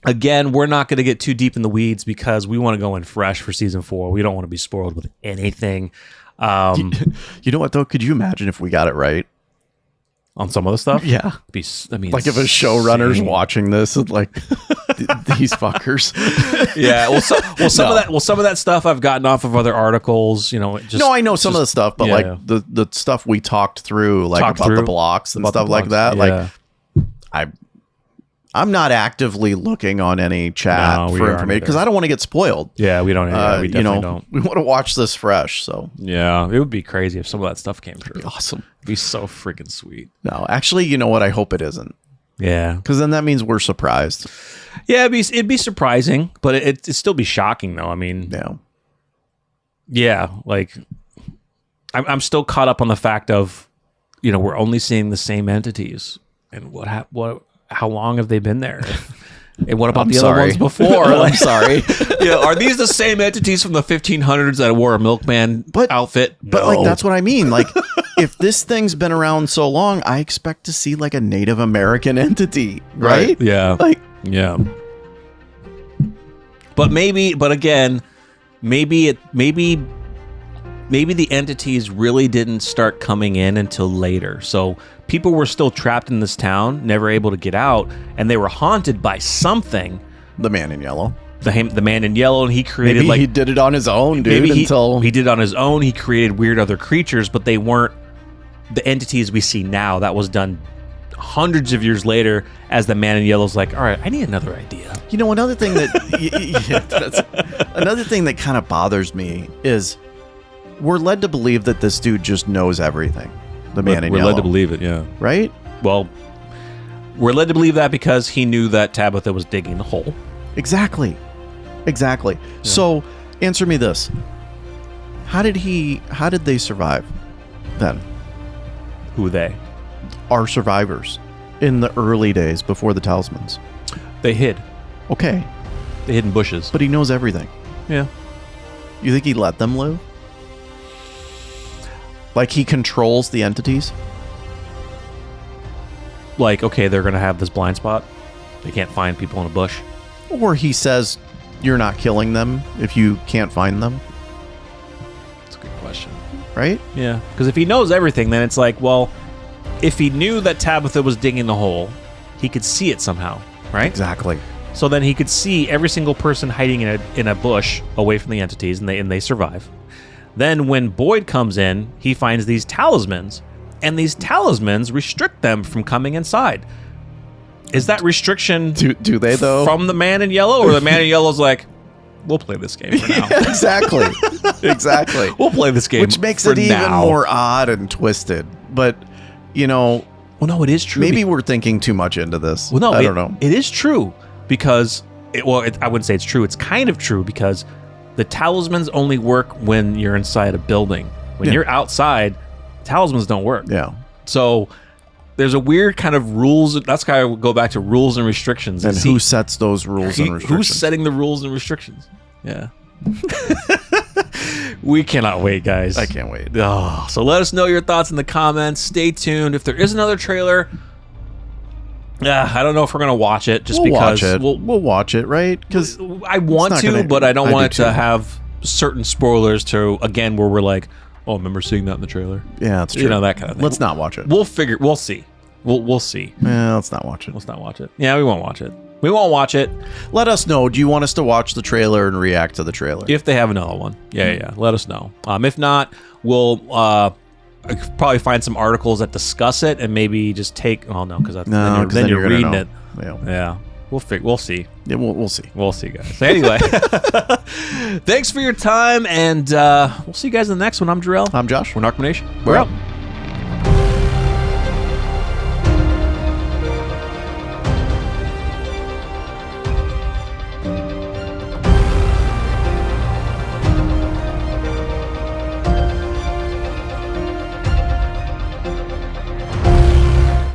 Again, we're not going to get too deep in the weeds because we want to go in fresh for season 4. We don't want to be spoiled with anything. You know what, though? Could you imagine if we got it right? On some of the stuff? Yeah. Like if a showrunner's watching this, like these fuckers. Yeah. Some of that stuff I've gotten off of other articles, I know some of the stuff, but like the stuff we talked through, like about the blocks and stuff like that. Yeah. Like I'm not actively looking on any chat for information because I don't want to get spoiled. Yeah, we don't. We definitely don't. We want to watch this fresh. So yeah, it would be crazy if some of that stuff came true. It'd be awesome. It'd be so freaking sweet. No, actually, you know what? I hope it isn't. Yeah, because then that means we're surprised. Yeah, it'd be surprising, but it'd still be shocking, though. I mean, yeah, like I'm still caught up on the fact of, we're only seeing the same entities, and how long have they been there? And what about the other ones before? I'm sorry. Are these the same entities from the 1500s that wore a milkman outfit? But like that's what I mean. Like if this thing's been around so long, I expect to see like a Native American entity, right? Yeah. But again, maybe the entities really didn't start coming in until later. So people were still trapped in this town, never able to get out, and they were haunted by something. The Man in Yellow. The Man in Yellow, and he created he did it on his own, dude. He did it on his own. He created weird other creatures, but they weren't the entities we see now. That was done hundreds of years later as the Man in Yellow's like, all right, I need another idea. Another thing that kind of bothers me is we're led to believe that this dude just knows everything. The Man in Yellow. We're led to believe it, yeah. Right? Well, we're led to believe that because he knew that Tabitha was digging the hole. Exactly. Yeah. So, answer me this. How did they survive then? Who they? Our survivors in the early days before the talismans. They hid. Okay. They hid in bushes. But he knows everything. Yeah. You think he let them live? Like he controls the entities? Like, okay, they're going to have this blind spot. They can't find people in a bush. Or he says, you're not killing them if you can't find them? That's a good question. Right? Yeah. Because if he knows everything, then it's like, well, if he knew that Tabitha was digging the hole, he could see it somehow, right? Exactly. So then he could see every single person hiding in a bush away from the entities, and they survive. Then when Boyd comes in, he finds these talismans, and these talismans restrict them from coming inside. Is that restriction do they though from the Man in Yellow, or the Man in Yellow's like, we'll play this game for now? Yeah, exactly. We'll play this game, which makes it even more odd and twisted. But well, no, it is true. Maybe we're thinking too much into this. Well, no, I don't know. It is true because I wouldn't say it's true. It's kind of true because the talismans only work when you're inside a building. When you're outside, talismans don't work. Yeah. So there's a weird kind of rules. That's why I would go back to rules and restrictions. And who sets those rules and restrictions? Who's setting the rules and restrictions? Yeah. We cannot wait, guys. I can't wait. Oh, so let us know your thoughts in the comments. Stay tuned. If there is another trailer, I don't know if we're gonna watch it. Just we'll because watch it. We'll watch it, right? Because I want to, but I don't want it to have certain spoilers to again where we're like, oh, remember seeing that in the trailer? Yeah, that's true. You know, that kind of thing. Let's not watch it. We'll see. We'll see. Yeah, let's not watch it. Let's not watch it. Yeah, we won't watch it. We won't watch it. Let us know. Do you want us to watch the trailer and react to the trailer? If they have another one. Yeah. Let us know. If not, we'll probably find some articles that discuss it and maybe just take. Oh no, because then you're reading it. Yeah. We'll see. Yeah, we'll see. We'll see, guys. Anyway, thanks for your time, and we'll see you guys in the next one. I'm Jarrell. I'm Josh. We're NocBro Nation. We're out.